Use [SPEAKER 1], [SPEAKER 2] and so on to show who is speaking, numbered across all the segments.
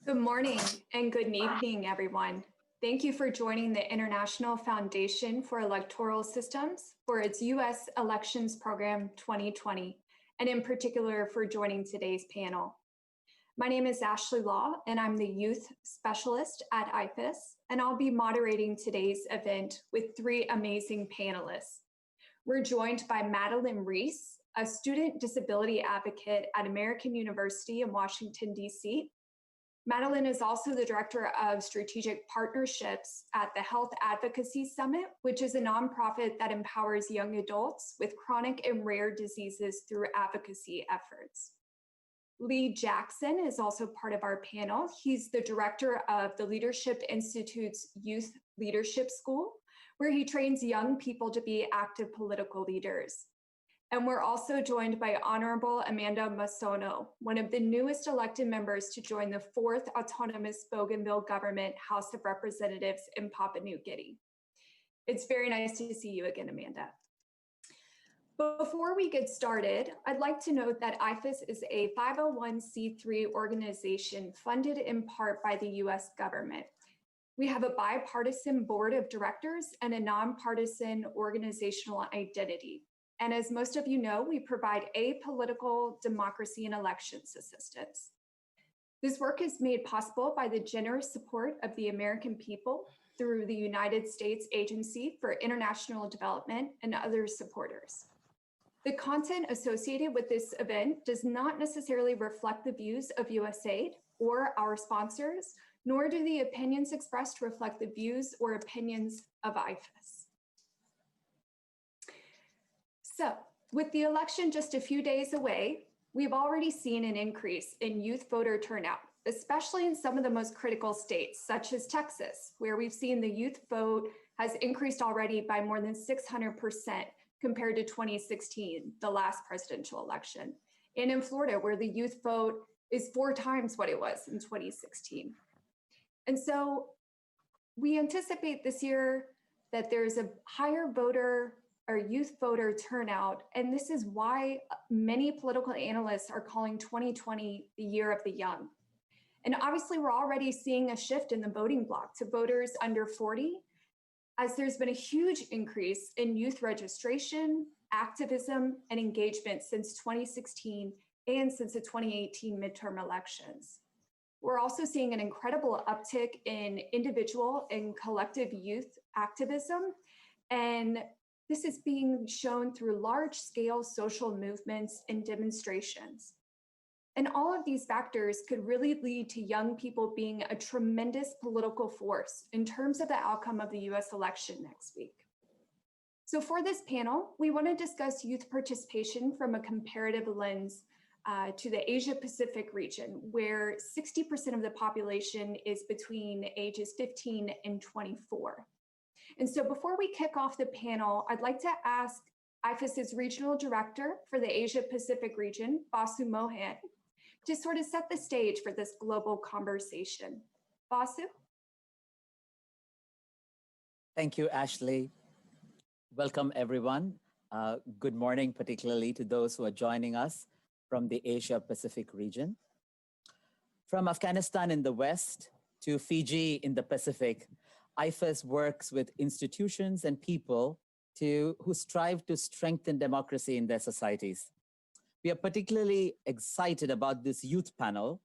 [SPEAKER 1] Good morning and good evening, everyone. Thank you for joining the International Foundation for Electoral Systems for its U.S. Elections Program 2020, and in particular for joining today's panel. My name is Ashley Law, and I'm the Youth Specialist at IFES, and I'll be moderating today's event with three amazing panelists. We're joined by Madelaine Reis, a student disability advocate at American University in Washington, D.C. Madelaine is also the Director of Strategic Partnerships at the Health Advocacy Summit, which is a nonprofit that empowers young adults with chronic and rare diseases through advocacy efforts. Lee Jackson is also part of our panel. He's the Director of the Leadership Institute's Youth Leadership School, where he trains young people to be active political leaders. And we're also joined by Honorable Amanda Masono, one of the newest elected members to join the 4th Autonomous Bougainville Government House of Representatives in Papua New Guinea. It's very nice to see you again, Amanda. Before we get started, I'd like to note that IFES is a 501c3 organization funded in part by the US government. We have a bipartisan board of directors and a nonpartisan organizational identity. And as most of you know, we provide apolitical democracy and elections assistance. This work is made possible by the generous support of the American people through the United States Agency for International Development and other supporters. The content associated with this event does not necessarily reflect the views of USAID or our sponsors, nor do the opinions expressed reflect the views or opinions of IFES. So, with the election just a few days away, we've already seen an increase in youth voter turnout, especially in some of the most critical states, such as Texas, where we've seen the youth vote has increased already by more than 600% compared to 2016, the last presidential election. And in Florida, where the youth vote is 4 times what it was in 2016. And so we anticipate this year that there's a higher youth voter turnout, and this is why many political analysts are calling 2020 the year of the young. And obviously, we're already seeing a shift in the voting bloc to voters under 40, as there's been a huge increase in youth registration, activism, and engagement since 2016 and since the 2018 midterm elections. We're also seeing an incredible uptick in individual and collective youth activism, and this is being shown through large-scale social movements and demonstrations. And all of these factors could really lead to young people being a tremendous political force in terms of the outcome of the US election next week. So for this panel, we want to discuss youth participation from a comparative lens to the Asia-Pacific region, where 60% of the population is between ages 15 and 24. And so before we kick off the panel, I'd like to ask IFES's Regional Director for the Asia-Pacific region, Vasu Mohan, to sort of set the stage for this global conversation. Vasu?
[SPEAKER 2] Thank you, Ashley. Welcome, everyone. Good morning, particularly to those who are joining us from the Asia-Pacific region. From Afghanistan in the West to Fiji in the Pacific, IFES works with institutions and people who strive to strengthen democracy in their societies. We are particularly excited about this youth panel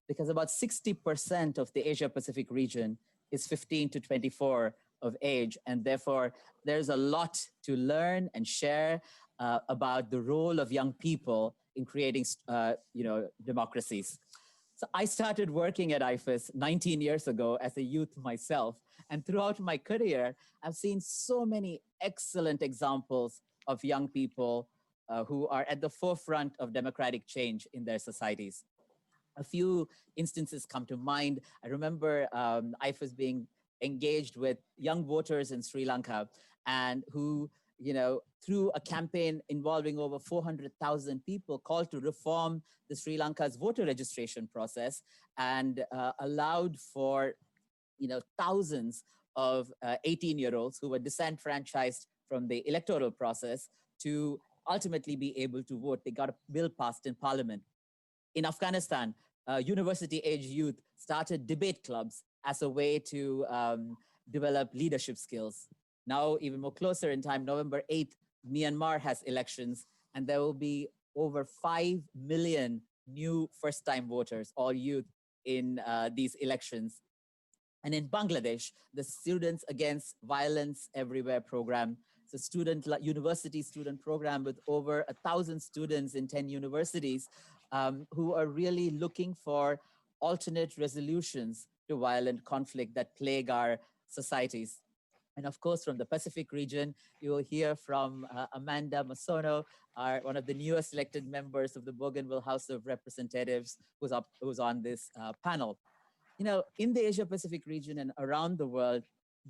[SPEAKER 2] because about 60% of the Asia-Pacific region is 15 to 24 of age, and therefore there's a lot to learn and share about the role of young people in creating democracies. So I started working at IFES 19 years ago as a youth myself. And throughout my career, I've seen so many excellent examples of young people who are at the forefront of democratic change in their societies. A few instances come to mind. I remember IFES being engaged with young voters in Sri Lanka and who, through a campaign involving over 400,000 people, called to reform the Sri Lanka's voter registration process and allowed for, thousands of 18-year-olds who were disenfranchised from the electoral process to ultimately be able to vote. They got a bill passed in parliament. In Afghanistan, university-age youth started debate clubs as a way to develop leadership skills. Now, even more closer in time, November 8th, Myanmar has elections, and there will be over 5 million new first-time voters, all youth, in these elections. And in Bangladesh, the Students Against Violence Everywhere program, it's a university student program with over 1,000 students in 10 universities who are really looking for alternate resolutions to violent conflict that plague our societies. And of course, from the Pacific region, you will hear from Amanda Masono, one of the newest elected members of the Bougainville House of Representatives, who's on this panel. You know, in the Asia Pacific region and around the world,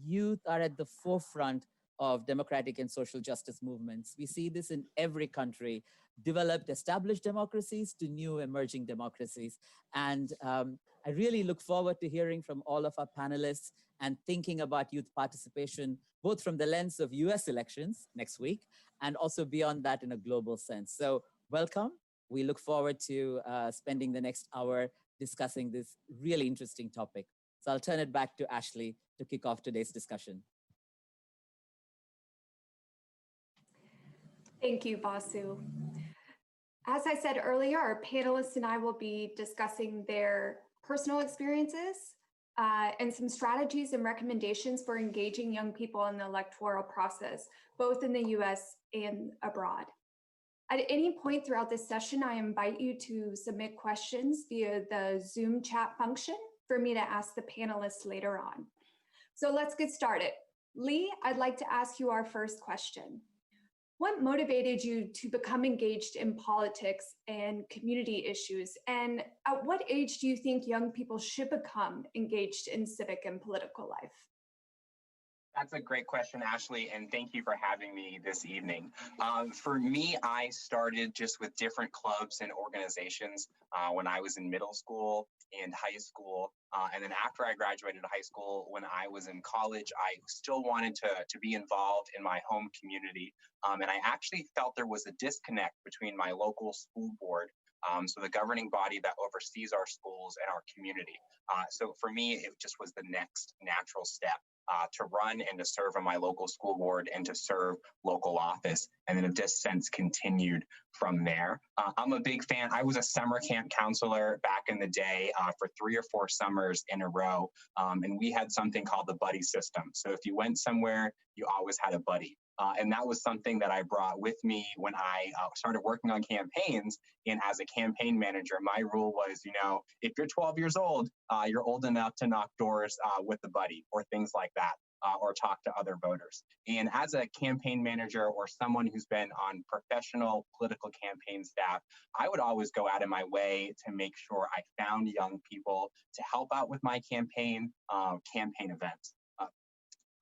[SPEAKER 2] youth are at the forefront of democratic and social justice movements. We see this in every country, developed, established democracies to new emerging democracies. And I really look forward to hearing from all of our panelists and thinking about youth participation, both from the lens of US elections next week, and also beyond that in a global sense. So welcome. We look forward to spending the next hour discussing this really interesting topic. So I'll turn it back to Ashley to kick off today's discussion.
[SPEAKER 1] Thank you, Vasu. As I said earlier, our panelists and I will be discussing their personal experiences and some strategies and recommendations for engaging young people in the electoral process, both in the US and abroad. At any point throughout this session, I invite you to submit questions via the Zoom chat function for me to ask the panelists later on. So let's get started. Lee, I'd like to ask you our first question. What motivated you to become engaged in politics and community issues? And at what age do you think young people should become engaged in civic and political life?
[SPEAKER 3] That's a great question, Ashley, and thank you for having me this evening. For me, I started just with different clubs and organizations when I was in middle school and high school. And then after I graduated high school, when I was in college, I still wanted to be involved in my home community. And I actually felt there was a disconnect between my local school board, so the governing body that oversees our schools and our community. So for me, it just was the next natural step. To run and to serve on my local school board and to serve local office. And then it just since continued from there. I'm a big fan. I was a summer camp counselor back in the day for 3 or 4 summers in a row. And we had something called the buddy system. So if you went somewhere, you always had a buddy. And that was something that I brought with me when I started working on campaigns. And as a campaign manager, my rule was, you know, if you're 12 years old, you're old enough to knock doors with a buddy or things like that, or talk to other voters. And as a campaign manager or someone who's been on professional political campaign staff, I would always go out of my way to make sure I found young people to help out with my campaign events.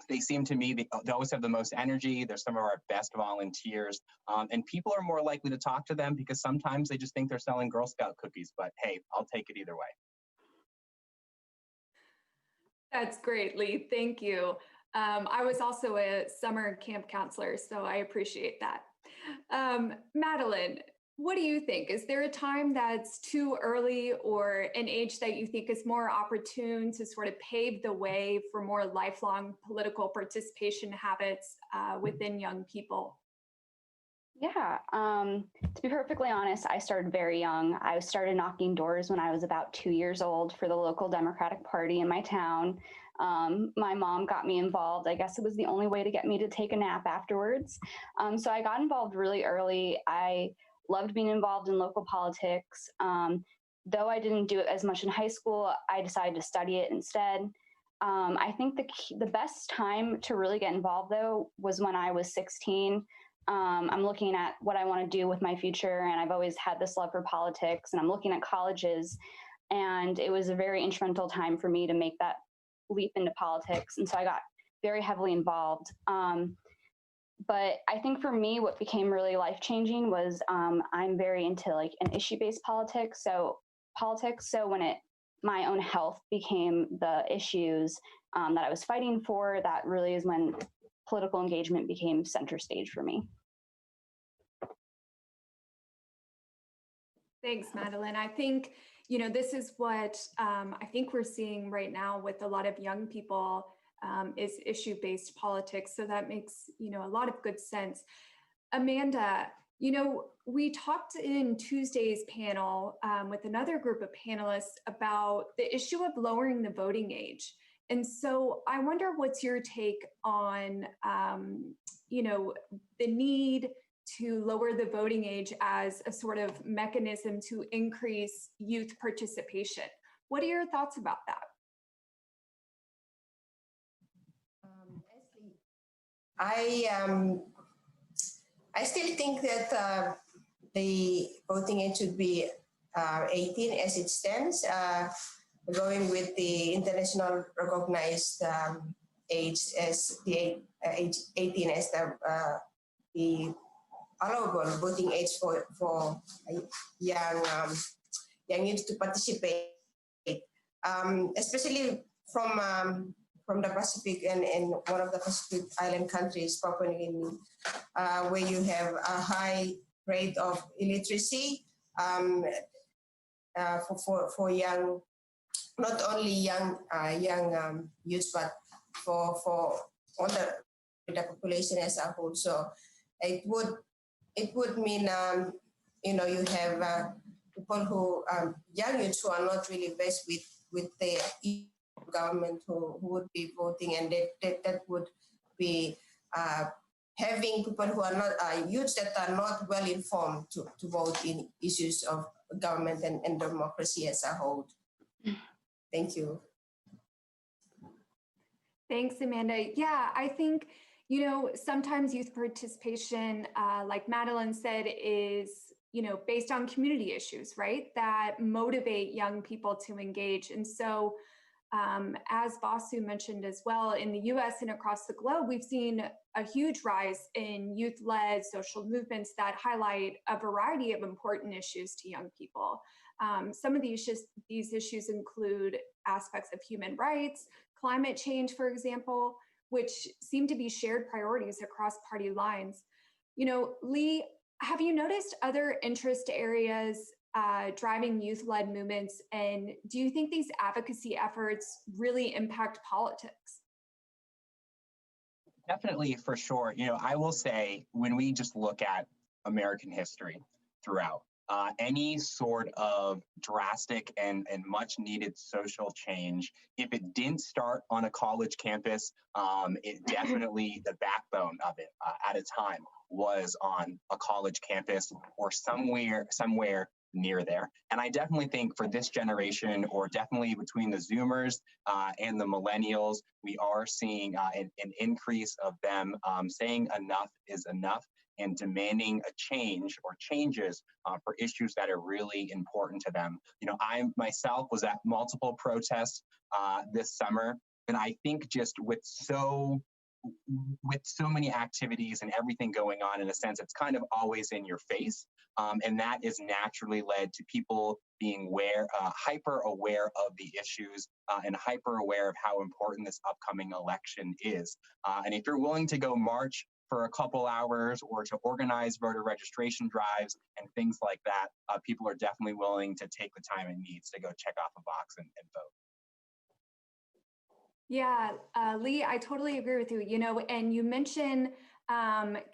[SPEAKER 3] They seem to me, they always have the most energy. They're some of our best volunteers. And people are more likely to talk to them because sometimes they just think they're selling Girl Scout cookies. But hey, I'll take it either way.
[SPEAKER 1] That's great, Lee. Thank you. I was also a summer camp counselor, so I appreciate that. Madelaine, what do you think? Is there a time that's too early or an age that you think is more opportune to sort of pave the way for more lifelong political participation habits within young people?
[SPEAKER 4] Yeah, to be perfectly honest, I started very young. I started knocking doors when I was about 2 years old for the local Democratic Party in my town. My mom got me involved. I guess it was the only way to get me to take a nap afterwards. So I got involved really early. I loved being involved in local politics. Though I didn't do it as much in high school, I decided to study it instead. I think the best time to really get involved, though, was when I was 16. I'm looking at what I want to do with my future, and I've always had this love for politics, and I'm looking at colleges, and it was a very instrumental time for me to make that leap into politics, and so I got very heavily involved. But I think for me, what became really life-changing was I'm very into like an issue-based politics. So when my own health became the issues that I was fighting for, that really is when political engagement became center stage for me.
[SPEAKER 1] Thanks, Madeleine. I think, this is what I think we're seeing right now with a lot of young people is issue-based politics. So that makes, a lot of good sense. Amanda, we talked in Tuesday's panel with another group of panelists about the issue of lowering the voting age. And so I wonder what's your take on, the need to lower the voting age as a sort of mechanism to increase youth participation. What are your thoughts about that?
[SPEAKER 5] I still think that the voting age should be 18 as it stands, going with the international recognized age as the age 18 as the allowable voting age for young youth to participate, especially from the Pacific and one of the Pacific Island countries, Papua New Guinea, where you have a high rate of illiteracy for young, not only young youths, but for all the population as a whole. So it would mean you have people who young youths who are not really versed with the government who would be voting, and that would be having people who are not youths that are not well informed to vote in issues of government and democracy as a whole. Thank you.
[SPEAKER 1] Thanks, Amanda. Yeah, I think, sometimes youth participation, like Madeleine said, is, based on community issues, right? That motivate young people to engage. And so, as Vasu mentioned as well, in the US and across the globe, we've seen a huge rise in youth-led social movements that highlight a variety of important issues to young people. Some of these issues include aspects of human rights, climate change, for example, which seem to be shared priorities across party lines. Lee, have you noticed other interest areas driving youth-led movements, and do you think these advocacy efforts really impact politics?
[SPEAKER 3] Definitely, for sure. I will say, when we just look at American history throughout, any sort of drastic and much needed social change, if it didn't start on a college campus, it definitely, the backbone of it at a time was on a college campus or somewhere near there. And I definitely think for this generation, or definitely between the Zoomers and the millennials, we are seeing an increase of them saying enough is enough and demanding a change or changes for issues that are really important to them. I myself was at multiple protests this summer, and I think just with so many activities and everything going on, in a sense, it's kind of always in your face. And that is naturally led to people being hyper aware of the issues and hyper aware of how important this upcoming election is. And if you're willing to go march for a couple hours or to organize voter registration drives and things like that, people are definitely willing to take the time it needs to go check off a box and vote.
[SPEAKER 1] Yeah, Lee, I totally agree with you, and you mentioned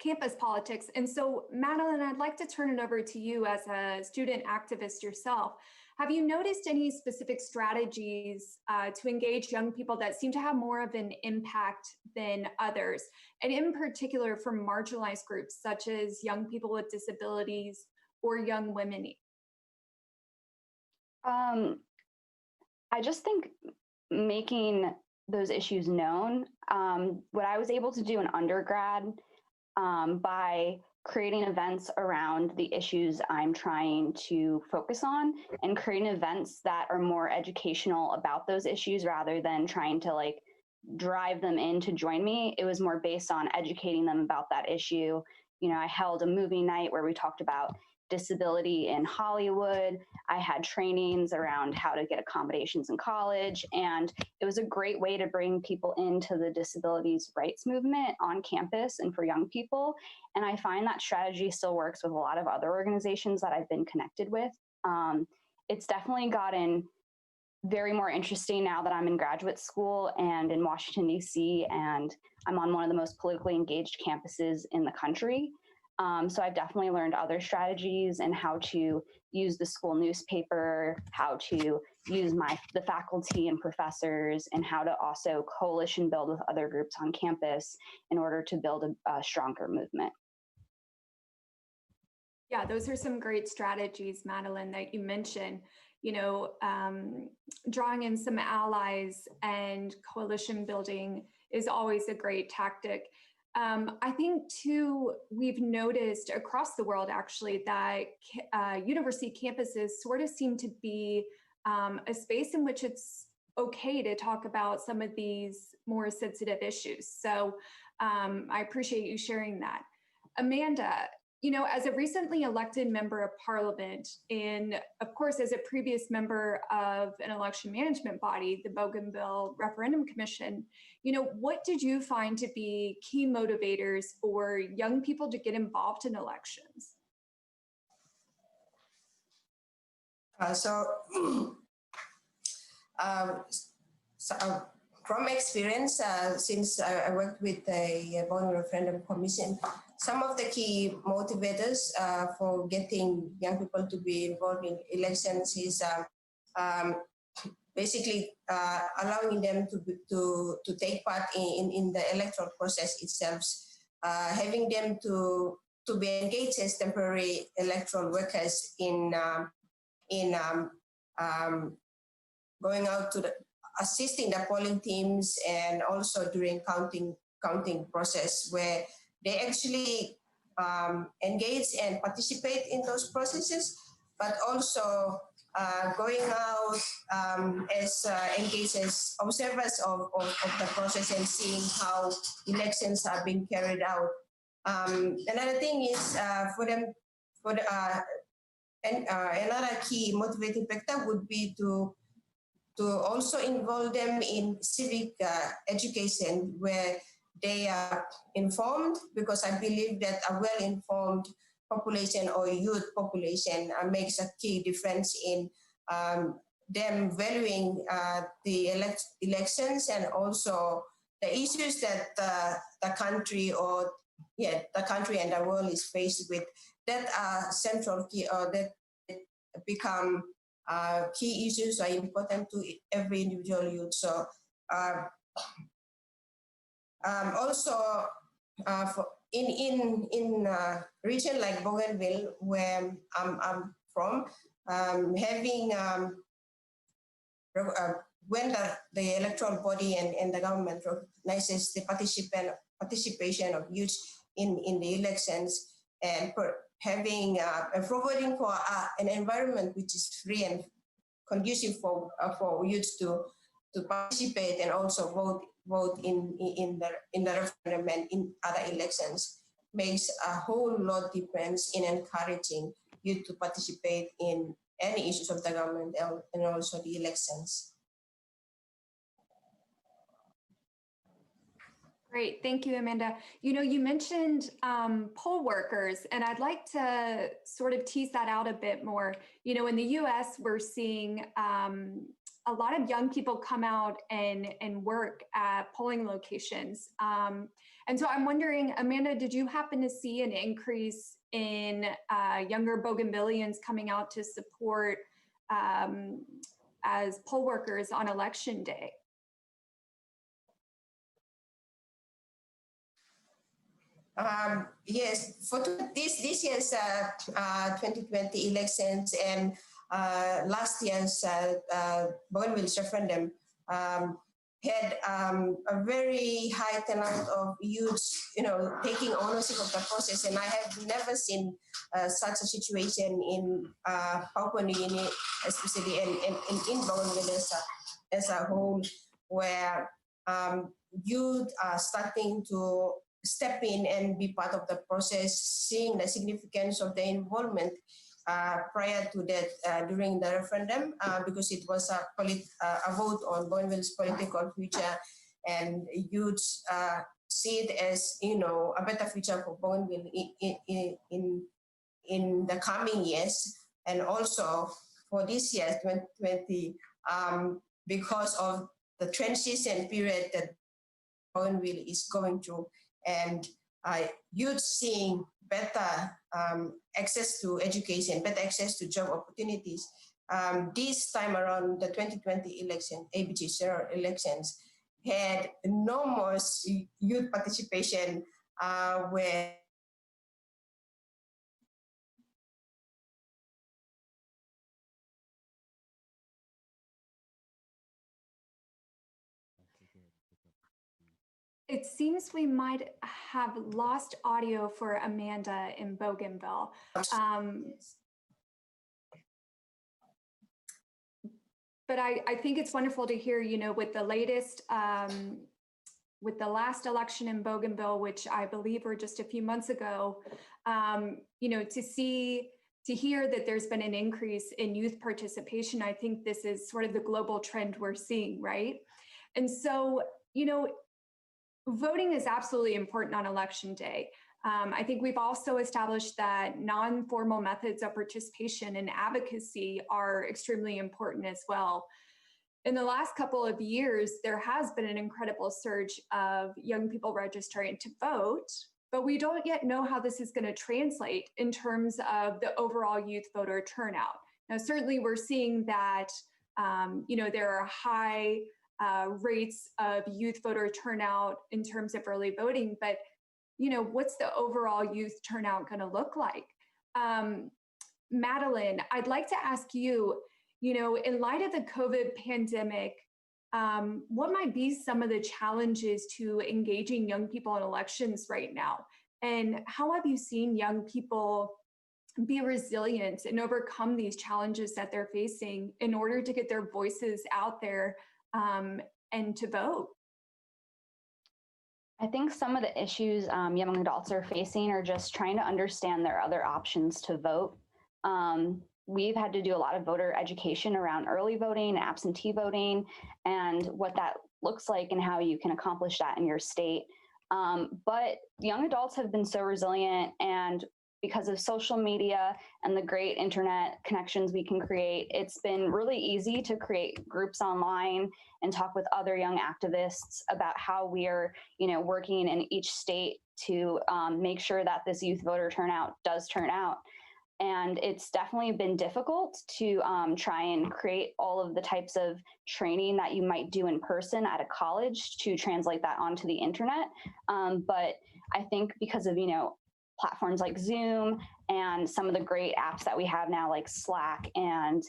[SPEAKER 1] campus politics. And so, Madeleine, I'd like to turn it over to you as a student activist yourself. Have you noticed any specific strategies to engage young people that seem to have more of an impact than others? And in particular, for marginalized groups, such as young people with disabilities or young women?
[SPEAKER 4] I just think making those issues known, what I was able to do in undergrad by creating events around the issues I'm trying to focus on, and creating events that are more educational about those issues rather than trying to drive them in to join me. It was more based on educating them about that issue. I held a movie night where we talked about disability in Hollywood. I had trainings around how to get accommodations in college, and it was a great way to bring people into the disabilities rights movement on campus and for young people. And I find that strategy still works with a lot of other organizations that I've been connected with. It's definitely gotten very more interesting now that I'm in graduate school and in Washington, D.C., and I'm on one of the most politically engaged campuses in the country. So I've definitely learned other strategies and how to use the school newspaper, how to use the faculty and professors, and how to also coalition build with other groups on campus in order to build a stronger movement.
[SPEAKER 1] Yeah, those are some great strategies, Madelaine, that you mentioned. You know, drawing in some allies and coalition building is always a great tactic. I think, too, we've noticed across the world, actually, that university campuses sort of seem to be a space in which it's okay to talk about some of these more sensitive issues. So I appreciate you sharing that. Amanda, you know, as a recently elected member of parliament, and of course, as a previous member of an election management body, the Bougainville Referendum Commission, you know, what did you find to be key motivators for young people to get involved in elections?
[SPEAKER 5] From experience, since I worked with the Bougainville Referendum Commission, some of the key motivators for getting young people to be involved in elections is basically allowing them to take part in the electoral process itself, having them to be engaged as temporary electoral workers in going out to assisting the polling teams, and also during counting process, where they actually engage and participate in those processes, but also going out as engaged as observers of the process and seeing how elections are being carried out. Another thing is another key motivating factor would be to also involve them in civic education, where they are informed, because I believe that a well-informed population or youth population makes a key difference in them valuing the elections, and also the issues that the country and the world is faced with, that are central key, or that become key issues are important to every individual youth. So also in region like Bougainville, where I'm from, having when the electoral body and the government recognizes the participation of youth in the elections, and having providing for an environment which is free and conducive for youth to participate and also vote in the referendum and in other elections, makes a whole lot difference in encouraging youth to participate in any issues of the government and also the elections.
[SPEAKER 1] Great, thank you, Amanda. You know, you mentioned poll workers, and I'd like to sort of tease that out a bit more. You know, in the US, we're seeing a lot of young people come out and work at polling locations. And so I'm wondering, Amanda, did you happen to see an increase in younger Bougainvilleans coming out to support as poll workers on election day?
[SPEAKER 5] Yes, for this year's 2020 elections and last year's Bougainville referendum had a very high turnout of youths, you know, taking ownership of the process, and I have never seen such a situation in Papua New Guinea, especially in Bougainville as a whole, where youth are starting to step in and be part of the process, seeing the significance of their involvement prior to that during the referendum, because it was a vote on Bougainville's political future, and youths see it as, you know, a better future for Bougainville in the coming years. And also for this year, 2020, because of the transition period that Owenville is going through, and youth seeing better access to education, better access to job opportunities. This time around, the 2020 election, ABG general elections, had enormous youth participation where
[SPEAKER 1] It seems we might have lost audio for Amanda in Bougainville. But I think it's wonderful to hear, you know, with the latest, with the last election in Bougainville, which I believe were just a few months ago, you know, to hear that there's been an increase in youth participation. I think this is sort of the global trend we're seeing, right? And so, you know, voting is absolutely important on election day. I think we've also established that non-formal methods of participation and advocacy are extremely important as well. In the last couple of years, there has been an incredible surge of young people registering to vote, but we don't yet know how this is going to translate in terms of the overall youth voter turnout. Now, certainly we're seeing that, you know, there are high rates of youth voter turnout in terms of early voting, but you know, what's the overall youth turnout going to look like? Madelaine, I'd like to ask you, you know, in light of the COVID pandemic, what might be some of the challenges to engaging young people in elections right now? And how have you seen young people be resilient and overcome these challenges that they're facing in order to get their voices out there and to vote?
[SPEAKER 4] I think some of the issues young adults are facing are just trying to understand their other options to vote. We've had to do a lot of voter education around early voting, absentee voting, and what that looks like and how you can accomplish that in your state. But young adults have been so resilient, and because of social media and the great internet connections we can create, it's been really easy to create groups online and talk with other young activists about how we are, you know, working in each state to make sure that this youth voter turnout does turn out. And it's definitely been difficult to try and create all of the types of training that you might do in person at a college to translate that onto the internet. But I think because of, you know, platforms like Zoom and some of the great apps that we have now, like Slack and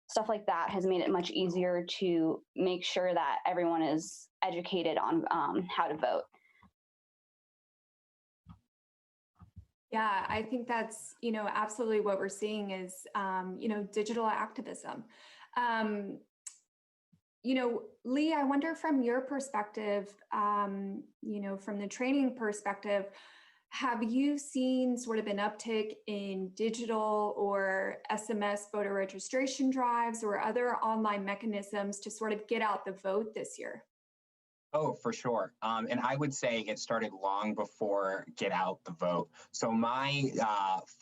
[SPEAKER 4] stuff like that, has made it much easier to make sure that everyone is educated on how to vote.
[SPEAKER 1] Yeah, I think that's, you know, absolutely what we're seeing is, you know, digital activism. You know, Lee, I wonder from your perspective, you know, from the training perspective, have you seen sort of an uptick in digital or SMS voter registration drives or other online mechanisms to sort of get out the vote this year?
[SPEAKER 3] Oh, for sure. And I would say it started long before get out the vote. So my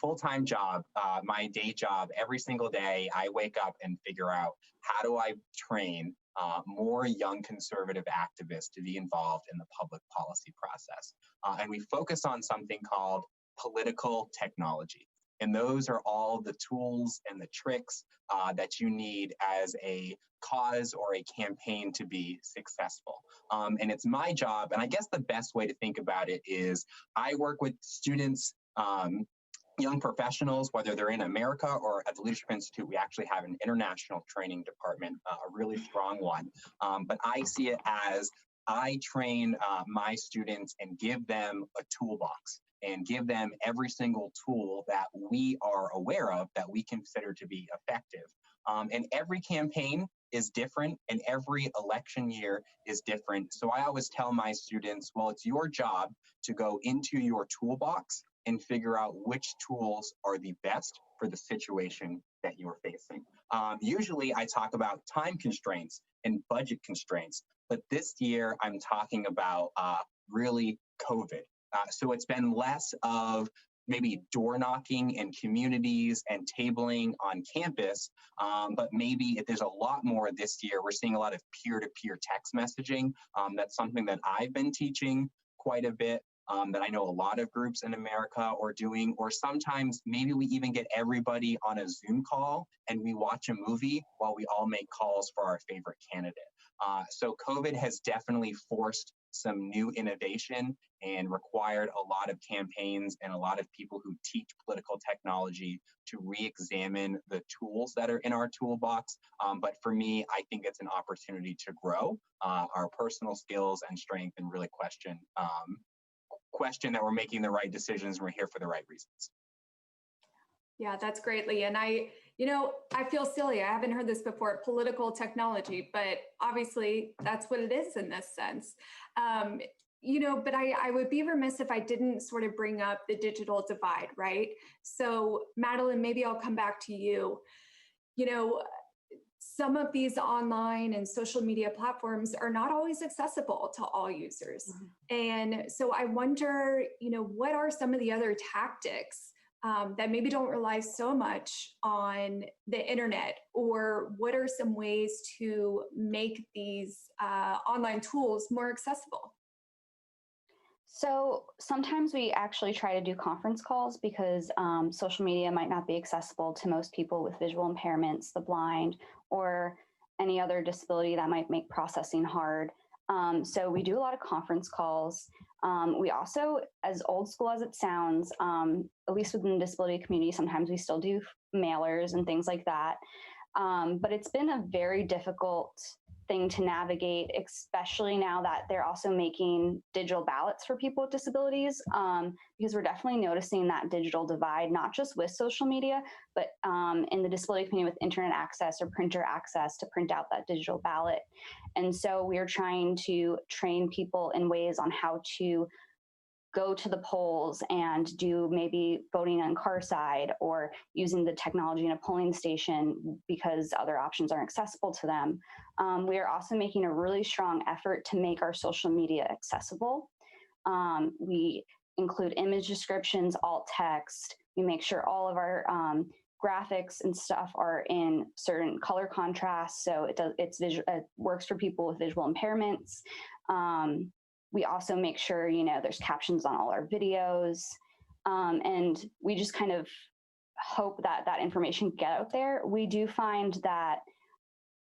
[SPEAKER 3] full-time job, my day job, every single day, I wake up and figure out how do I train more young conservative activists to be involved in the public policy process. And we focus on something called political technology. And those are all the tools and the tricks that you need as a cause or a campaign to be successful. And it's my job, and I guess the best way to think about it is I work with students, young professionals, whether they're in America or at the Leadership Institute. We actually have an international training department, a really strong one. But I see it as I train my students and give them a toolbox and give them every single tool that we are aware of that we consider to be effective. And every campaign is different and every election year is different. So I always tell my students, well, it's your job to go into your toolbox and figure out which tools are the best for the situation that you're facing. Usually I talk about time constraints and budget constraints, but this year I'm talking about really COVID. So it's been less of maybe door knocking in communities and tabling on campus, but maybe there's a lot more this year. We're seeing a lot of peer-to-peer text messaging. That's something that I've been teaching quite a bit, that I know a lot of groups in America are doing, or sometimes maybe we even get everybody on a Zoom call and we watch a movie while we all make calls for our favorite candidate. So COVID has definitely forced some new innovation and required a lot of campaigns and a lot of people who teach political technology to re-examine the tools that are in our toolbox. But for me, I think it's an opportunity to grow our personal skills and strength and really question that we're making the right decisions and we're here for the right reasons.
[SPEAKER 1] Yeah, that's great, Lee. And I feel silly. I haven't heard this before, political technology, but obviously that's what it is in this sense. But I would be remiss if I didn't sort of bring up the digital divide, right? So Madelaine, maybe I'll come back to you. Some of these online and social media platforms are not always accessible to all users. And so I wonder, what are some of the other tactics that maybe don't rely so much on the internet, or what are some ways to make these online tools more accessible?
[SPEAKER 4] So sometimes we actually try to do conference calls because social media might not be accessible to most people with visual impairments, the blind, or any other disability that might make processing hard. So we do a lot of conference calls. We also, as old school as it sounds, at least within the disability community, sometimes we still do mailers and things like that. But it's been a very difficult thing to navigate, especially now that they're also making digital ballots for people with disabilities, because we're definitely noticing that digital divide, not just with social media, but in the disability community with internet access or printer access to print out that digital ballot. And so we're trying to train people in ways on how to go to the polls and do maybe voting on Carside or using the technology in a polling station because other options aren't accessible to them. We are also making a really strong effort to make our social media accessible. We include image descriptions, alt text. We make sure all of our graphics and stuff are in certain color contrasts, so it works for people with visual impairments. We also make sure, there's captions on all our videos. And we just kind of hope that that information get out there. We do find that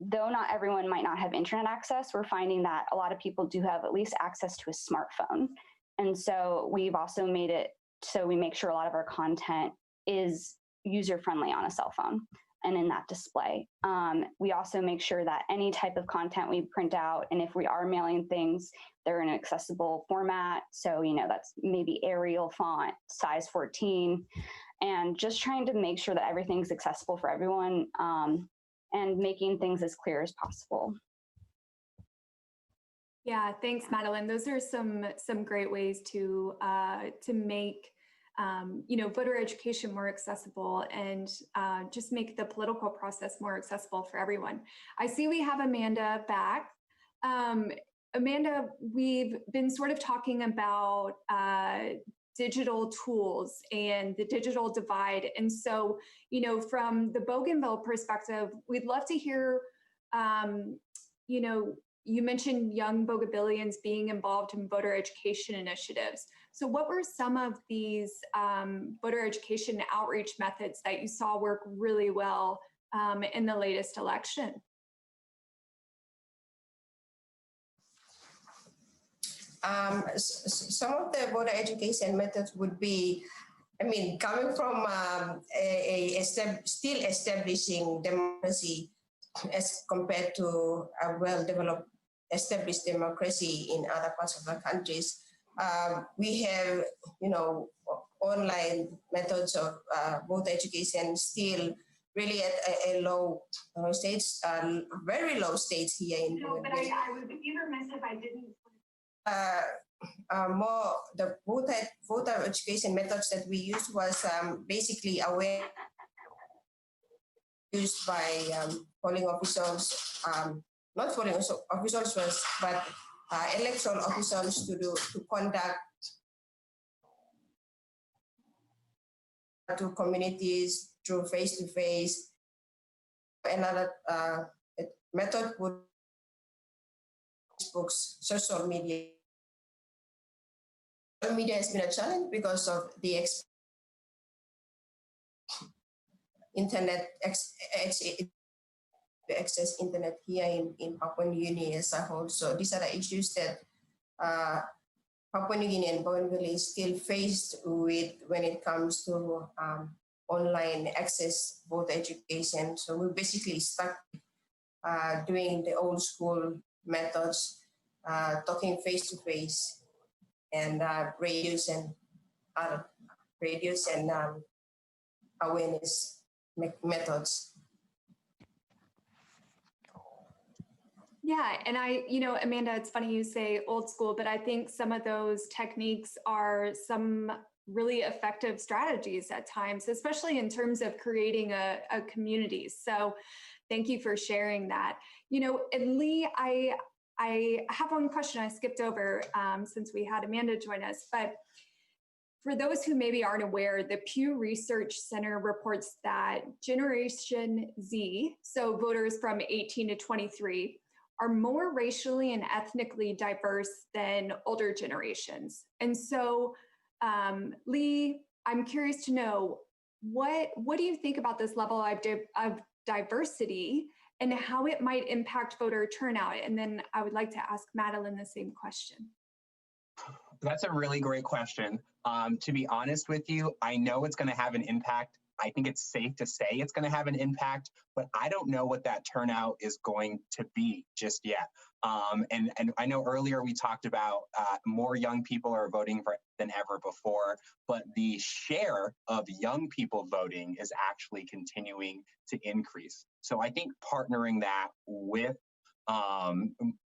[SPEAKER 4] though not everyone might not have internet access, we're finding that a lot of people do have at least access to a smartphone. And so we've also made it so we make sure a lot of our content is user-friendly on a cell phone and in that display. We also make sure that any type of content we print out, and if we are mailing things, they're in an accessible format. So, that's maybe Arial font, size 14, and just trying to make sure that everything's accessible for everyone, and making things as clear as possible.
[SPEAKER 1] Yeah, thanks, Madelaine. Those are some great ways to make voter education more accessible and just make the political process more accessible for everyone. I see we have Amanda back. Amanda, we've been sort of talking about digital tools and the digital divide. And so, from the Bougainville perspective, we'd love to hear, you mentioned young Bougainvilleans being involved in voter education initiatives. So what were some of these voter education outreach methods that you saw work really well in the latest election?
[SPEAKER 5] Some of the voter education methods would be, coming from still establishing democracy as compared to a well-developed, established democracy in other parts of the countries. We have, online methods of voter education still really at a low stage, very low stage here in
[SPEAKER 1] No, but I would be remiss if I didn't.
[SPEAKER 5] More the voter education methods that we used was basically used by polling officials, not polling officials, but electoral officials to conduct to communities through face-to-face. Another method would be Facebook's social media. Social media has been a challenge because of the internet access internet here in Papua New Guinea as a whole. So these are the issues that Papua New Guinea and Bougainville is still faced with when it comes to online access, both education. So we're basically stuck doing the old school methods, talking face to face, and radios and awareness methods.
[SPEAKER 1] Yeah, and Amanda, it's funny you say old school, but I think some of those techniques are some really effective strategies at times, especially in terms of creating a community. So thank you for sharing that. And Lee, I have one question I skipped over since we had Amanda join us, but for those who maybe aren't aware, the Pew Research Center reports that Generation Z, so voters from 18 to 23, are more racially and ethnically diverse than older generations. And so, Lee, I'm curious to know, what do you think about this level of diversity and how it might impact voter turnout? And then I would like to ask Madelaine the same question.
[SPEAKER 3] That's a really great question. To be honest with you, I know it's going to have an impact. I think it's safe to say it's going to have an impact, but I don't know what that turnout is going to be just yet. And I know earlier we talked about more young people are voting than ever before, but the share of young people voting is actually continuing to increase. So I think partnering that with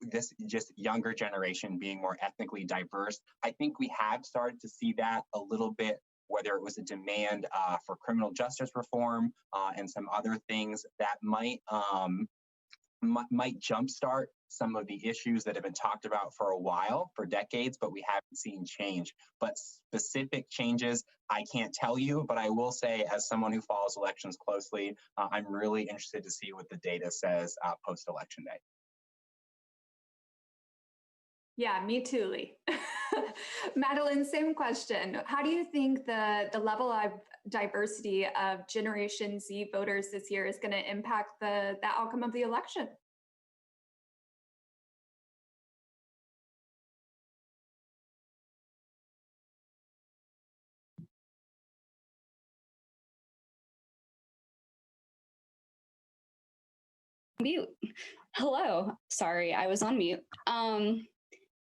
[SPEAKER 3] this just younger generation being more ethnically diverse, I think we have started to see that a little bit, whether it was a demand for criminal justice reform and some other things that might jumpstart some of the issues that have been talked about for a while, for decades, but we haven't seen change. But specific changes, I can't tell you, but I will say, as someone who follows elections closely, I'm really interested to see what the data says post-election day.
[SPEAKER 1] Yeah, me too, Lee. Madelaine, same question. How do you think the level of diversity of Generation Z voters this year is going to impact the outcome of the election?
[SPEAKER 4] Mute. Hello. Sorry, I was on mute.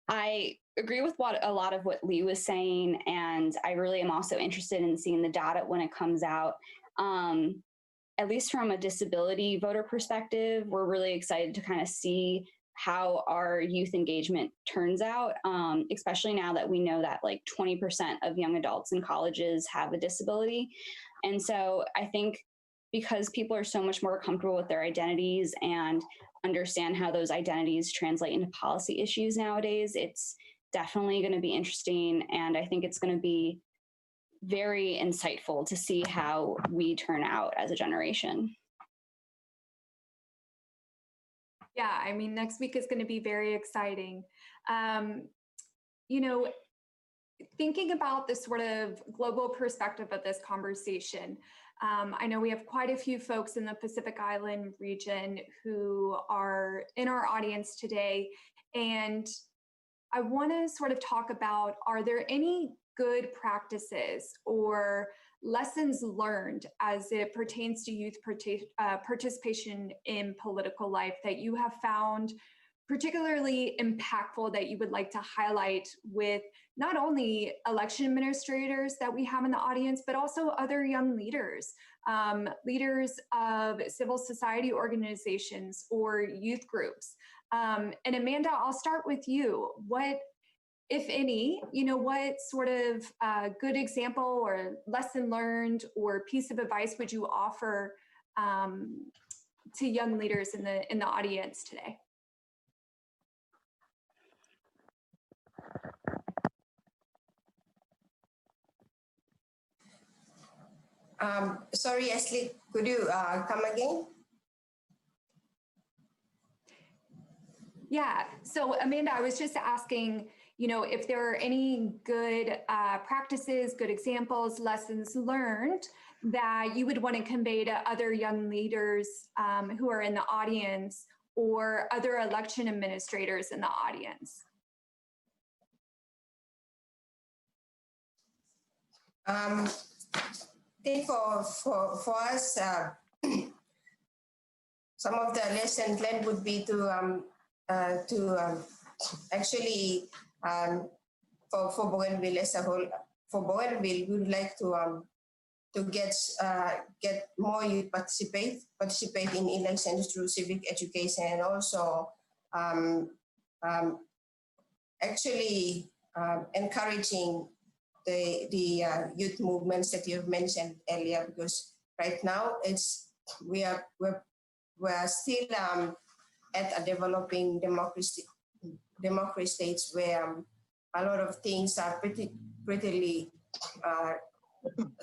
[SPEAKER 4] I agree with a lot of what Lee was saying, and I really am also interested in seeing the data when it comes out. At least from a disability voter perspective, we're really excited to kind of see how our youth engagement turns out, especially now that we know that like 20% of young adults in colleges have a disability. And so I think because people are so much more comfortable with their identities and understand how those identities translate into policy issues nowadays, it's definitely going to be interesting. And I think it's going to be very insightful to see how we turn out as a generation.
[SPEAKER 1] Yeah, I mean, next week is going to be very exciting. Thinking about the sort of global perspective of this conversation, I know we have quite a few folks in the Pacific Island region who are in our audience today, and I want to sort of talk about, are there any good practices or lessons learned as it pertains to youth participation in political life that you have found particularly impactful that you would like to highlight with not only election administrators that we have in the audience, but also other young leaders, leaders of civil society organizations or youth groups? And Amanda, I'll start with you. What, if any, what sort of good example or lesson learned or piece of advice would you offer to young leaders in the audience today?
[SPEAKER 5] Sorry, Ashley, could you come again?
[SPEAKER 1] Yeah, so Amanda, I was just asking, if there are any good practices, good examples, lessons learned that you would want to convey to other young leaders who are in the audience or other election administrators in the audience.
[SPEAKER 5] I think for us, some of the lessons learned would be to actually for Bougainville as a whole, for Bougainville, we would like to get more youth participate in elections through civic education, and also actually encouraging the youth movements that you've mentioned earlier, because right now we're still at a developing democracy states where a lot of things are prettily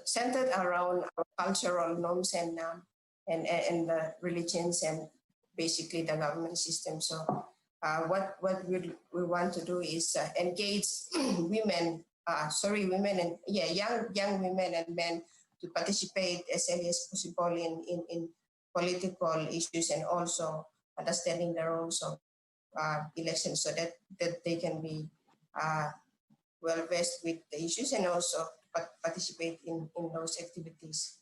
[SPEAKER 5] centered around our cultural norms and the religions and basically the government system. So what we want to do is engage women and young women and men to participate as early as possible in political issues, and also understanding the roles of elections, so that they can be well versed with the issues and also participate in those activities.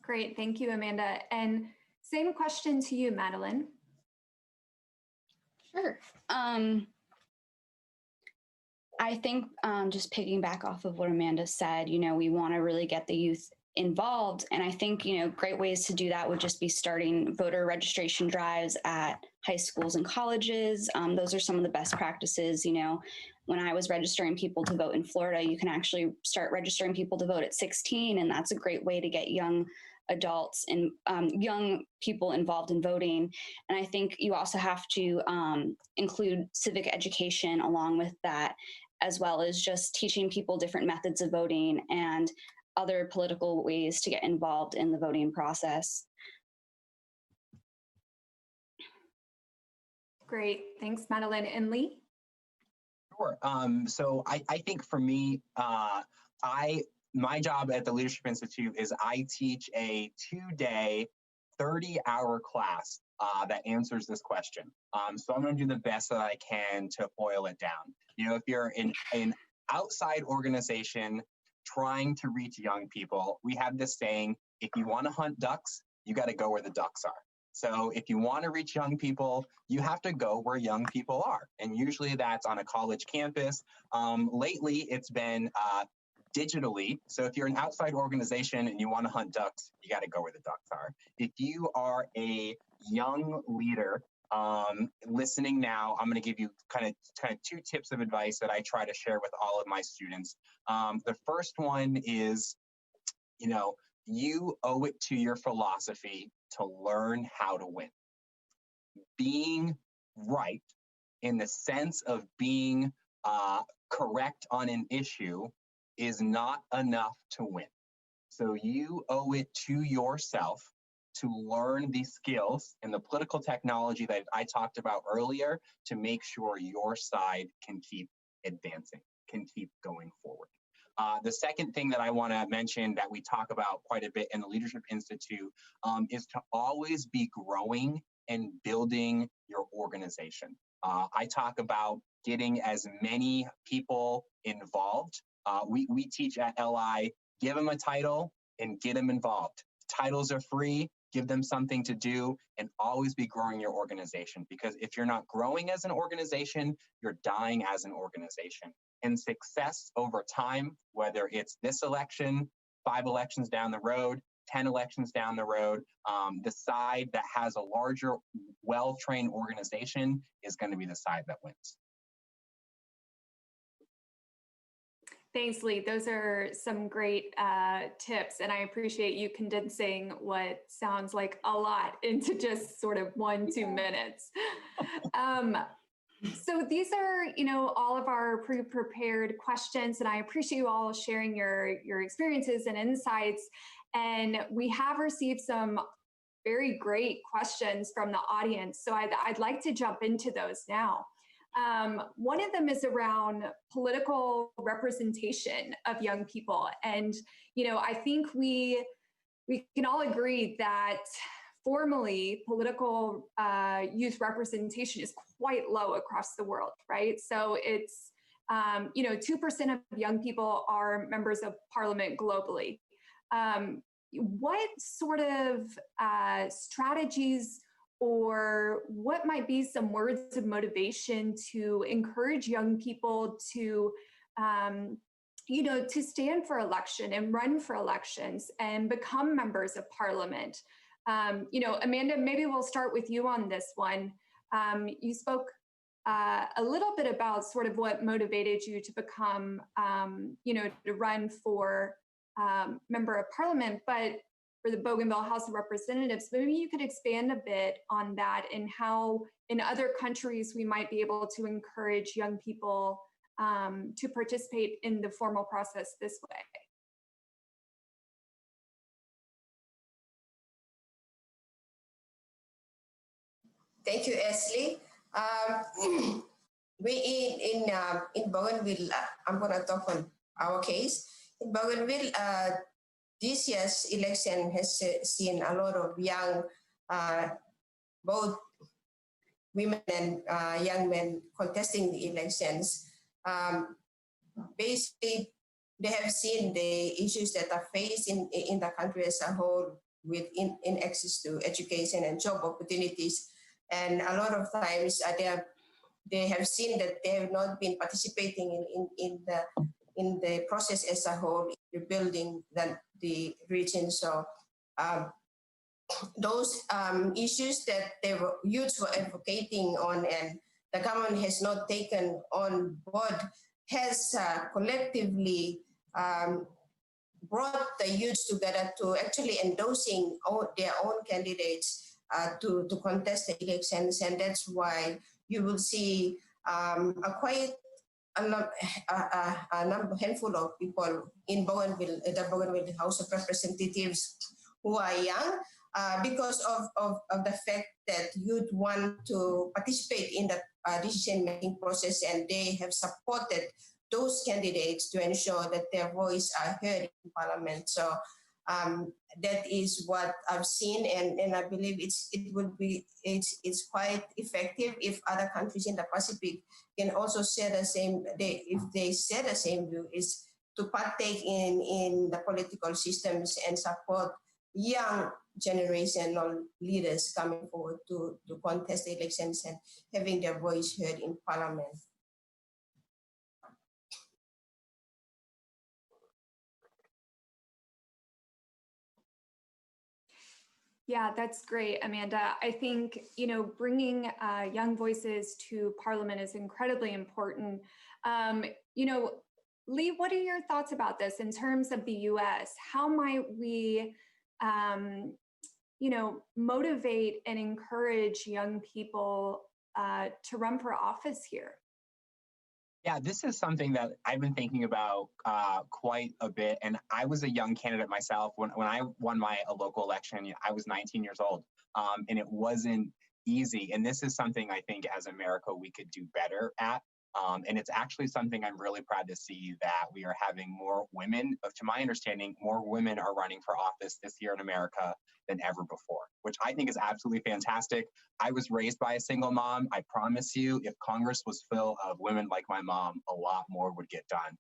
[SPEAKER 1] Great, thank you, Amanda. And same question to you, Madelaine.
[SPEAKER 4] Sure. I think just piggyback off of what Amanda said, we want to really get the youth involved. And I think, great ways to do that would just be starting voter registration drives at high schools and colleges. Those are some of the best practices. When I was registering people to vote in Florida, you can actually start registering people to vote at 16. And that's a great way to get young adults and young people involved in voting. And I think you also have to include civic education along with that, as well as just teaching people different methods of voting and other political ways to get involved in the voting process.
[SPEAKER 1] Great, thanks, Madelaine. And Lee?
[SPEAKER 3] Sure. So I think for me, my job at the Leadership Institute is I teach a 2-day, 30-hour class that answers this question. So I'm going to do the best that I can to boil it down. If you're in an outside organization trying to reach young people, we have this saying, if you want to hunt ducks, you got to go where the ducks are. So if you want to reach young people, you have to go where young people are. And usually that's on a college campus. Lately, it's been digitally. So if you're an outside organization and you want to hunt ducks, you got to go where the ducks are. If you are a young leader listening now, I'm going to give you kind of 2 tips of advice that I try to share with all of my students. The first one is, you owe it to your philosophy to learn how to win. Being right in the sense of being correct on an issue is not enough to win. So you owe it to yourself to learn these skills and the political technology that I talked about earlier to make sure your side can keep advancing, can keep going forward. The second thing that I want to mention that we talk about quite a bit in the Leadership Institute is to always be growing and building your organization. I talk about getting as many people involved. We teach at LI, give them a title and get them involved. Titles are free, give them something to do, and always be growing your organization. Because if you're not growing as an organization, you're dying as an organization. And success over time, whether it's this election, 5 elections down the road, 10 elections down the road, the side that has a larger, well-trained organization is going to be the side that wins.
[SPEAKER 1] Thanks, Lee. Those are some great tips, and I appreciate you condensing what sounds like a lot into just sort of 1-2 minutes. So these are, all of our pre-prepared questions, and I appreciate you all sharing your experiences and insights. And we have received some very great questions from the audience. So I'd like to jump into those now. One of them is around political representation of young people. And, I think we can all agree that formally political youth representation is quite low across the world, right? So it's, 2% of young people are members of parliament globally. What sort of strategies or what might be some words of motivation to encourage young people to, to stand for election and run for elections and become members of parliament? Amanda, maybe we'll start with you on this one. You spoke a little bit about sort of what motivated you to become, to run for member of parliament, but for the Bougainville House of Representatives, maybe you could expand a bit on that and how in other countries we might be able to encourage young people to participate in the formal process this way.
[SPEAKER 5] Thank you, Ashley. We in Bougainville, I'm going to talk on our case. In Bougainville, this year's election has seen a lot of young, both women and young men contesting the elections. Basically, they have seen the issues that are faced in the country as a whole with in access to education and job opportunities. And a lot of times they have seen that they have not been participating in the process as a whole, rebuilding the region. So those issues that youths were advocating on and the government has not taken on board has collectively brought the youths together to actually endorsing their own candidates to contest the elections. And that's why you will see a handful of people in Bougainville, the Bougainville House of Representatives who are young because of the fact that youth want to participate in the decision-making process, and they have supported those candidates to ensure that their voice are heard in Parliament. So that is what I've seen, and I believe it's quite effective if other countries in the Pacific can also share the same. If they share the same view, is to partake in the political systems and support young generational leaders coming forward to contest the elections and having their voice heard in Parliament.
[SPEAKER 1] Yeah, that's great, Amanda. I think, bringing young voices to Parliament is incredibly important. Lee, what are your thoughts about this in terms of the US? How might we, motivate and encourage young people to run for office here?
[SPEAKER 3] Yeah, this is something that I've been thinking about quite a bit. And I was a young candidate myself. When I won my local election, I was 19 years old, and it wasn't easy. And this is something I think as America we could do better at. And it's actually something I'm really proud to see that we are having more women. To my understanding, more women are running for office this year in America than ever before, which I think is absolutely fantastic. I was raised by a single mom. I promise you, if Congress was full of women like my mom, a lot more would get done.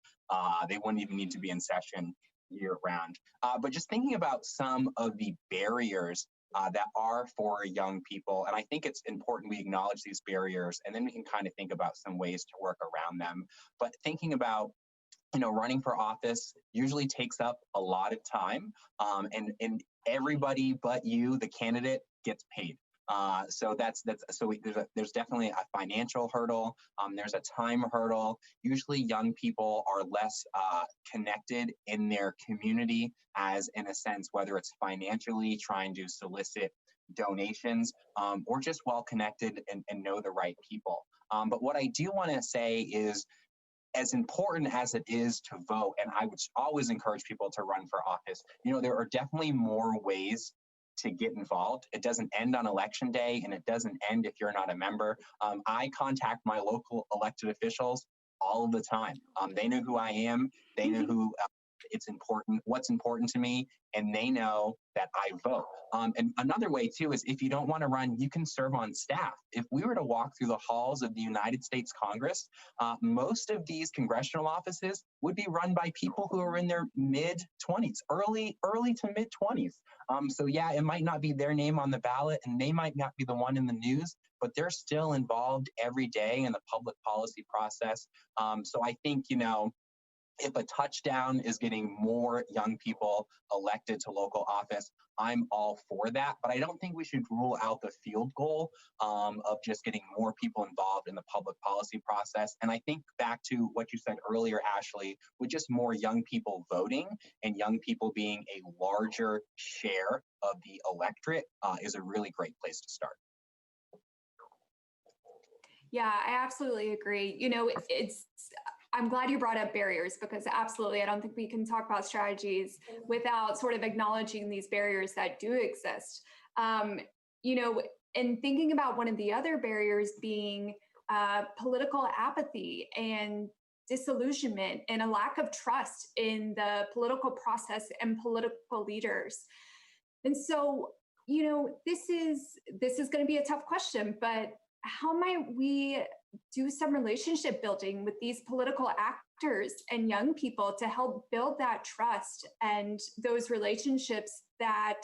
[SPEAKER 3] They wouldn't even need to be in session year round. But just thinking about some of the barriers that are for young people. And I think it's important we acknowledge these barriers, and then we can kind of think about some ways to work around them. But thinking about, running for office usually takes up a lot of time, and everybody but you, the candidate, gets paid. So there's definitely a financial hurdle. There's a time hurdle. Usually young people are less connected in their community, as in a sense, whether it's financially trying to solicit donations, or just well-connected and know the right people. But what I do want to say is, as important as it is to vote, and I would always encourage people to run for office, there are definitely more ways to get involved. It doesn't end on election day, and it doesn't end if you're not a member. I contact my local elected officials all of the time. They know who I am. They know who what's important to me, and they know that I vote. And another way too is, if you don't want to run, you can serve on staff. If we were to walk through the halls of the United States Congress, most of these congressional offices would be run by people who are in their mid-20s, early to mid-20s. So yeah, it might not be their name on the ballot, and they might not be the one in the news, but they're still involved every day in the public policy process. So I think, if a touchdown is getting more young people elected to local office, I'm all for that. But I don't think we should rule out the field goal of just getting more people involved in the public policy process. And I think back to what you said earlier, Ashley, with just more young people voting and young people being a larger share of the electorate is a really great place to start.
[SPEAKER 1] Yeah, I absolutely agree. I'm glad you brought up barriers, because absolutely, I don't think we can talk about strategies without sort of acknowledging these barriers that do exist. And thinking about one of the other barriers being political apathy and disillusionment and a lack of trust in the political process and political leaders. And so, this is going to be a tough question, but how might we do some relationship building with these political actors and young people to help build that trust and those relationships that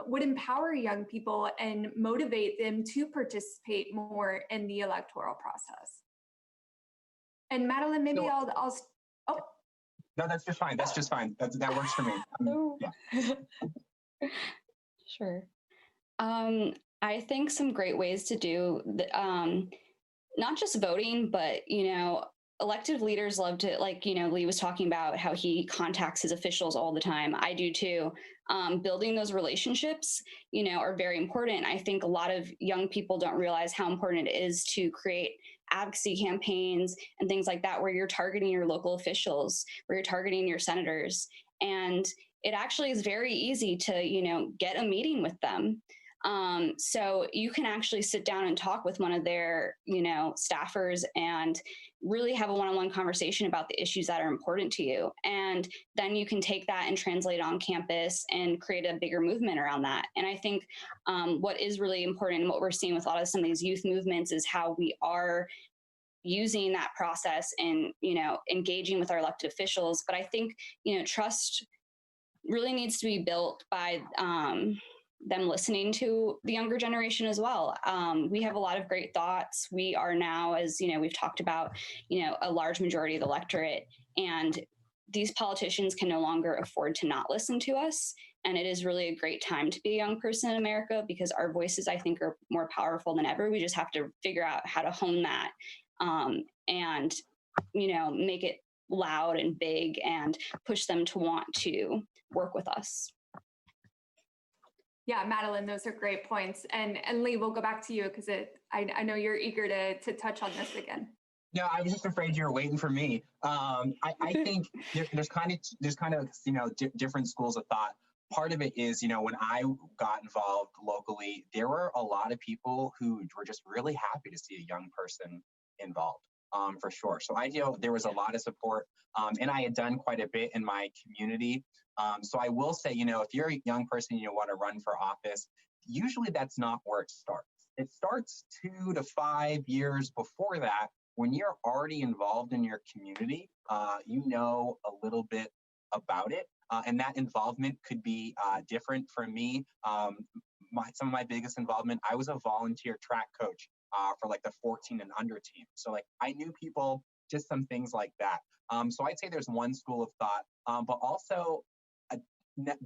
[SPEAKER 1] would empower young people and motivate them to participate more in the electoral process? And Madelaine, maybe I'll oh.
[SPEAKER 3] No, that's just fine. That's just fine. That works for me.
[SPEAKER 4] Yeah. Sure. I think some great ways to do not just voting, but, elected leaders love to, Lee was talking about how he contacts his officials all the time. I do too. Building those relationships, are very important. I think a lot of young people don't realize how important it is to create advocacy campaigns and things like that, where you're targeting your local officials, where you're targeting your senators. And it actually is very easy to, get a meeting with them. So you can actually sit down and talk with one of their, staffers and really have a one-on-one conversation about the issues that are important to you. And then you can take that and translate it on campus and create a bigger movement around that. And I think what is really important and what we're seeing with a lot of some of these youth movements is how we are using that process and, engaging with our elected officials. But I think, trust really needs to be built by them listening to the younger generation as well. We have a lot of great thoughts. We are now, as we've talked about, a large majority of the electorate, and these politicians can no longer afford to not listen to us. And it is really a great time to be a young person in America, because our voices, I think, are more powerful than ever. We just have to figure out how to hone that and, make it loud and big and push them to want to work with us.
[SPEAKER 1] Yeah, Madelaine, those are great points. And Lee, we'll go back to you, because I know you're eager to touch on this again.
[SPEAKER 3] No, I was just afraid you were waiting for me. I think there's kind of different schools of thought. Part of it is, when I got involved locally, there were a lot of people who were just really happy to see a young person involved, for sure. So I feel there was a lot of support, and I had done quite a bit in my community. So I will say, if you're a young person and you want to run for office, usually that's not where it starts. It starts 2 to 5 years before that, when you're already involved in your community, you know a little bit about it. And that involvement could be different. For me, some of my biggest involvement, I was a volunteer track coach for like the 14 and under team. So I knew people, just some things like that. So I'd say there's one school of thought, but also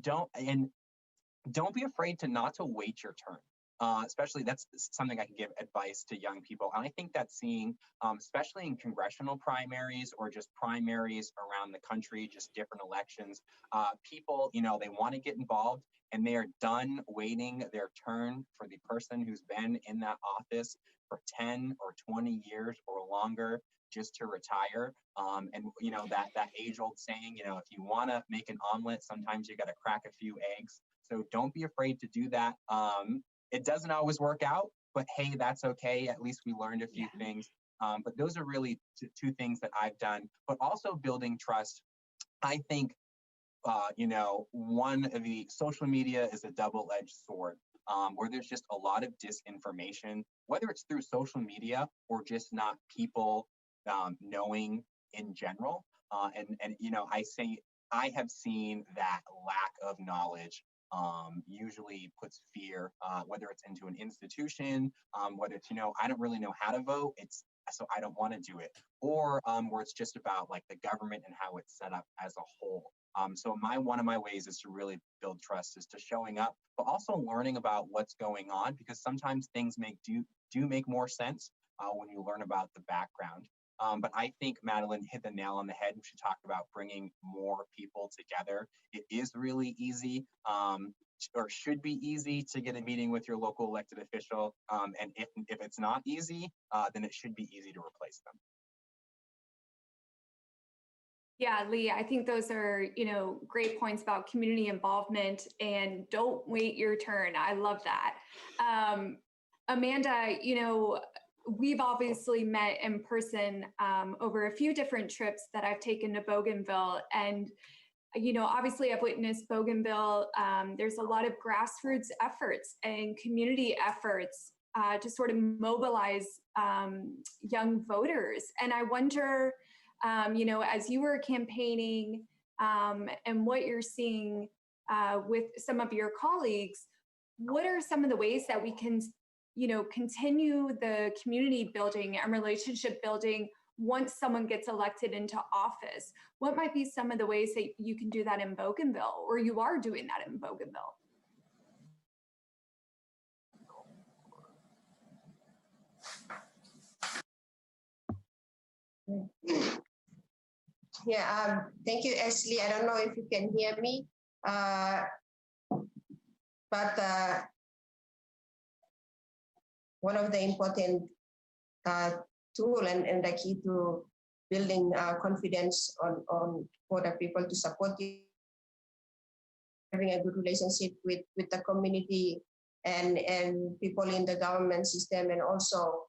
[SPEAKER 3] don't be afraid to not to wait your turn. especially that's something I can give advice to young people. And I think that seeing, especially in congressional primaries or just primaries around the country, just different elections, people, they want to get involved and they are done waiting their turn for the person who's been in that office for 10 or 20 years or longer just to retire. And that age-old saying, if you want to make an omelet, sometimes you got to crack a few eggs. So don't be afraid to do that. It doesn't always work out, but hey, that's okay. At least we learned a few things. But those are really two things that I've done. But also building trust. I think, one of the social media is a double-edged sword. Where there's just a lot of disinformation, whether it's through social media or just not people knowing in general. I have seen that lack of knowledge usually puts fear, whether it's into an institution, whether it's, I don't really know how to vote, so I don't want to do it, or where it's just about like the government and how it's set up as a whole. So one of my ways is to really build trust is to showing up, but also learning about what's going on, because sometimes things do make more sense when you learn about the background. But I think Madelaine hit the nail on the head when she talked about bringing more people together. It is really easy, or should be easy, to get a meeting with your local elected official. And if it's not easy, then it should be easy to replace them.
[SPEAKER 1] Yeah, Lee, I think those are, great points about community involvement and don't wait your turn. I love that. Amanda, we've obviously met in person over a few different trips that I've taken to Bougainville. And, obviously I've witnessed Bougainville. There's a lot of grassroots efforts and community efforts to sort of mobilize young voters. And I wonder, as you were campaigning and what you're seeing with some of your colleagues, what are some of the ways that we can, continue the community building and relationship building once someone gets elected into office? What might be some of the ways that you can do that in Bougainville, or you are doing that in Bougainville?
[SPEAKER 5] Yeah, thank you, Ashley. I don't know if you can hear me, but one of the important tool and the key to building confidence on for the people to support you, having a good relationship with the community and people in the government system, and also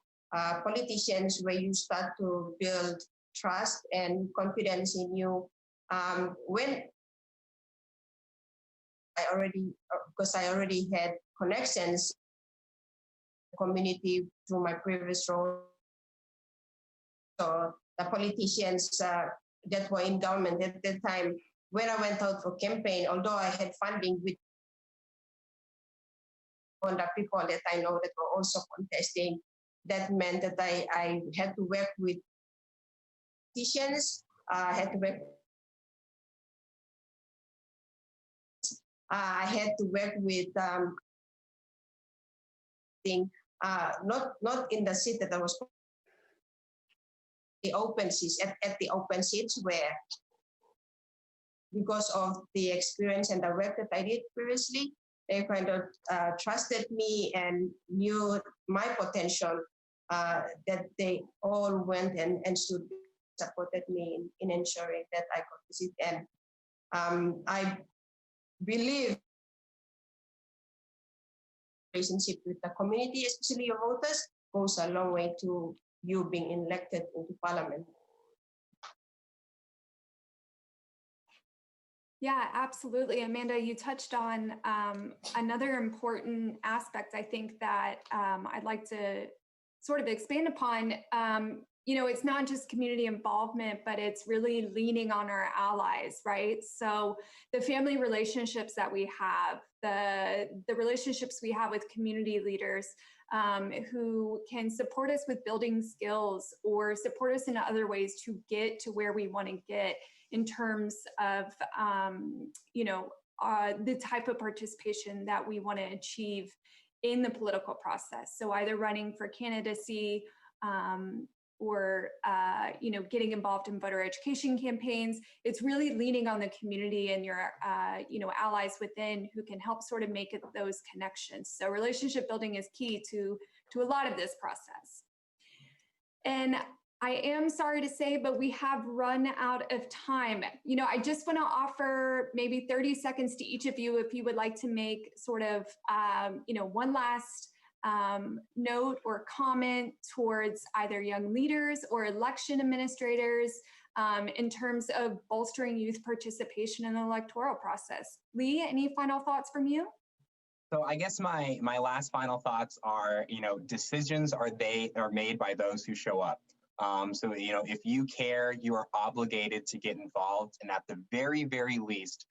[SPEAKER 5] politicians, where you start to build trust and confidence in you. When because I already had connections community through my previous role. So the politicians that were in government at the time, when I went out for campaign, although I had funding with on the people that I know that were also contesting, that meant that I had to work with politicians, I had to work with not in the seat that I was the open seats at the open seats, where because of the experience and the work that I did previously, they kind of trusted me and knew my potential, that they all went and supported me in ensuring that I got the seat. And I believe relationship with the community, especially your voters, goes a long way to you being elected into parliament.
[SPEAKER 1] Yeah, absolutely. Amanda, you touched on another important aspect, I think, that I'd like to sort of expand upon. It's not just community involvement, but it's really leaning on our allies, right? So the family relationships that we have, the relationships we have with community leaders who can support us with building skills or support us in other ways to get to where we want to get in terms of, the type of participation that we want to achieve in the political process. So either running for candidacy or getting involved in voter education campaigns. It's really leaning on the community and your allies within who can help sort of make those connections. So relationship building is key to a lot of this process. And I am sorry to say, but we have run out of time. I just want to offer maybe 30 seconds to each of you if you would like to make sort of, one last note or comment towards either young leaders or election administrators in terms of bolstering youth participation in the electoral process. Lee, any final thoughts from you?
[SPEAKER 3] So I guess my last final thoughts are, decisions are made by those who show up. So, if you care, you are obligated to get involved, and at the very, very least,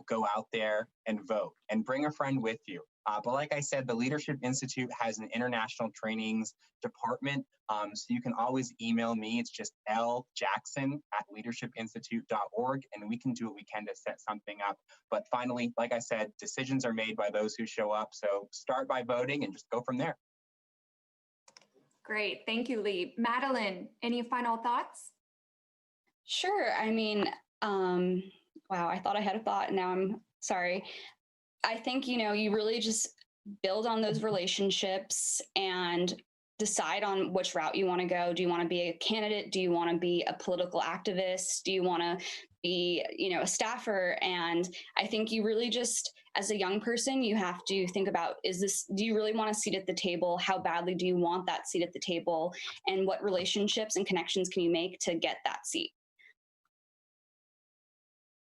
[SPEAKER 3] go out there and vote and bring a friend with you. But like I said, the Leadership Institute has an international trainings department. So you can always email me. It's just ljackson@leadershipinstitute.org, and we can do what we can to set something up. But finally, like I said, decisions are made by those who show up. So start by voting and just go from there.
[SPEAKER 1] Great. Thank you, Lee. Madelaine, any final thoughts?
[SPEAKER 4] Sure. I mean, wow, I thought I had a thought. Now I'm sorry. I think, you really just build on those relationships and decide on which route you want to go. Do you want to be a candidate? Do you want to be a political activist? Do you want to be, a staffer? And I think you really just, as a young person, you have to think about, do you really want a seat at the table? How badly do you want that seat at the table? And what relationships and connections can you make to get that seat?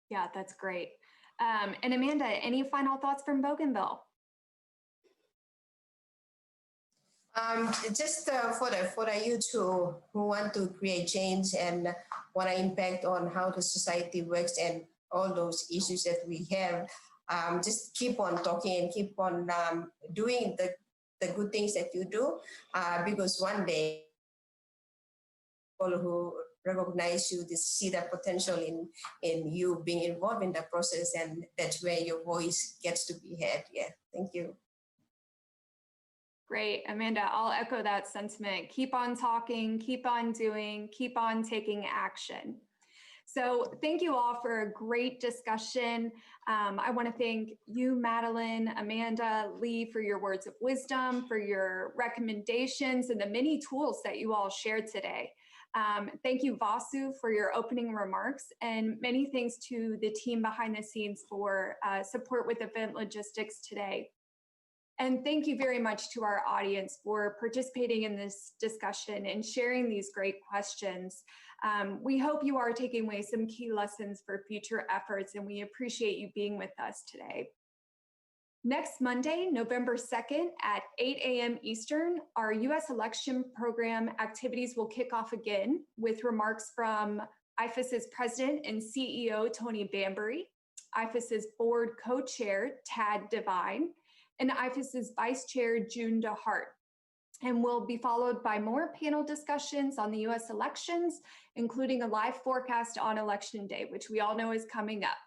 [SPEAKER 1] Yeah, that's great. And Amanda, any final thoughts from Bougainville?
[SPEAKER 5] Just for the youth who want to create change and want to impact on how the society works and all those issues that we have, just keep on talking and keep on doing the good things that you do, because one day people who recognize you, they see the potential in you being involved in the process, and that's where your voice gets to be heard. Yeah, thank you.
[SPEAKER 1] Great, Amanda, I'll echo that sentiment. Keep on talking, keep on doing, keep on taking action. So thank you all for a great discussion. I want to thank you, Madelaine, Amanda, Lee, for your words of wisdom, for your recommendations, and the many tools that you all shared today. Thank you, Vasu, for your opening remarks, and many thanks to the team behind the scenes for support with event logistics today. And thank you very much to our audience for participating in this discussion and sharing these great questions. We hope you are taking away some key lessons for future efforts, and we appreciate you being with us today. Next Monday, November 2nd at 8 a.m. Eastern, our U.S. election program activities will kick off again with remarks from IFAS's president and CEO, Tony Bambury, IFAS's board co-chair, Tad Devine, and IFAS's vice chair, June DeHart. And will be followed by more panel discussions on the U.S. elections, including a live forecast on Election Day, which we all know is coming up.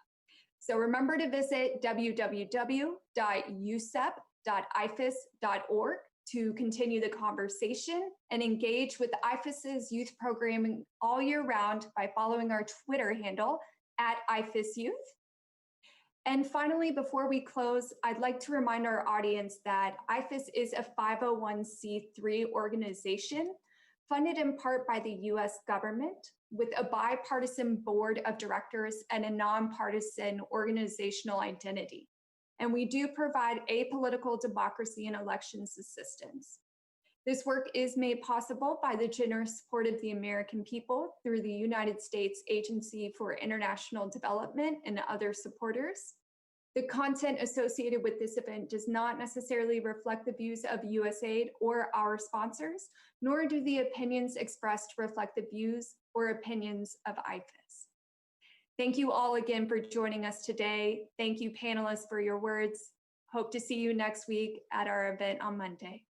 [SPEAKER 1] So remember to visit www.usep.ifas.org to continue the conversation and engage with IFAS's youth programming all year round by following our Twitter handle @IFASYouth. And finally, before we close, I'd like to remind our audience that IFAS is a 501c3 organization funded in part by the U.S. government with a bipartisan board of directors and a nonpartisan organizational identity. And we do provide apolitical democracy and elections assistance. This work is made possible by the generous support of the American people through the United States Agency for International Development and other supporters. The content associated with this event does not necessarily reflect the views of USAID or our sponsors, nor do the opinions expressed reflect the views or opinions of IFAS. Thank you all again for joining us today. Thank you, panelists, for your words. Hope to see you next week at our event on Monday.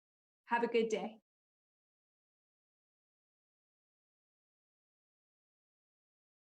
[SPEAKER 1] Have a good day.